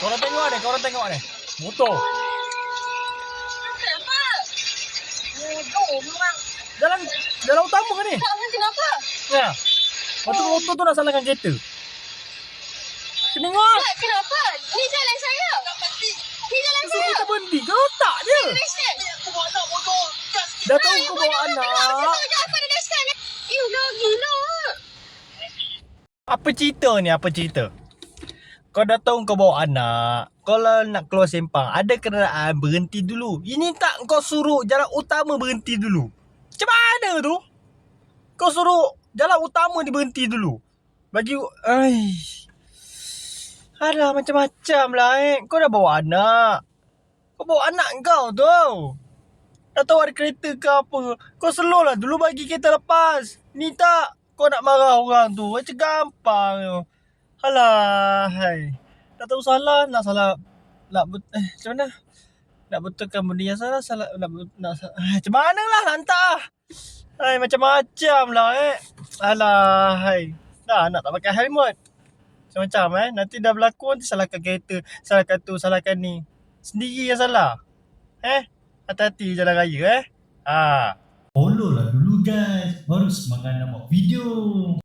Korang tengok ni. Motor. Kenapa? Bodoh memang. Jalan utama kan ni? Tak, kenapa? Ya. Motor tu nak salahkan kereta. Tengok. Tak, kenapa? Ni jalan saya. Ni jalan saya. Kita berhenti ke otak dia? Lesen. Dah tahu kau bawa anak. Apa ada lesen? You dah gila. Apa cerita? Kau dah tahu kau bawa anak. Kalau nak keluar sempang, ada kenderaan berhenti dulu. Ini tak kau suruh jalan utama berhenti dulu. Macam mana tu? Kau suruh jalan utama dia berhenti dulu. Bagi alah macam-macam lah Kau dah bawa anak. Kau bawa anak kau tu. Dah tahu ada kereta ke apa. Kau slow lah dulu bagi kereta lepas. Ni tak. Kau nak marah orang tu. Macam gampang tu. Alah, hai. Dah tahu salah, nak salah. Macam mana? Nak betulkan benda yang salah, macam mana lah nak hantar. Hai, macam-macam lah Alah, hai. Dah nak tak pakai helmet. Macam-macam nanti dah berlaku, nanti salahkan kereta, salahkan tu, salahkan ni. Sendiri yang salah. Hati-hati jalan raya Follow lah dulu guys, baru semangat nak buat video.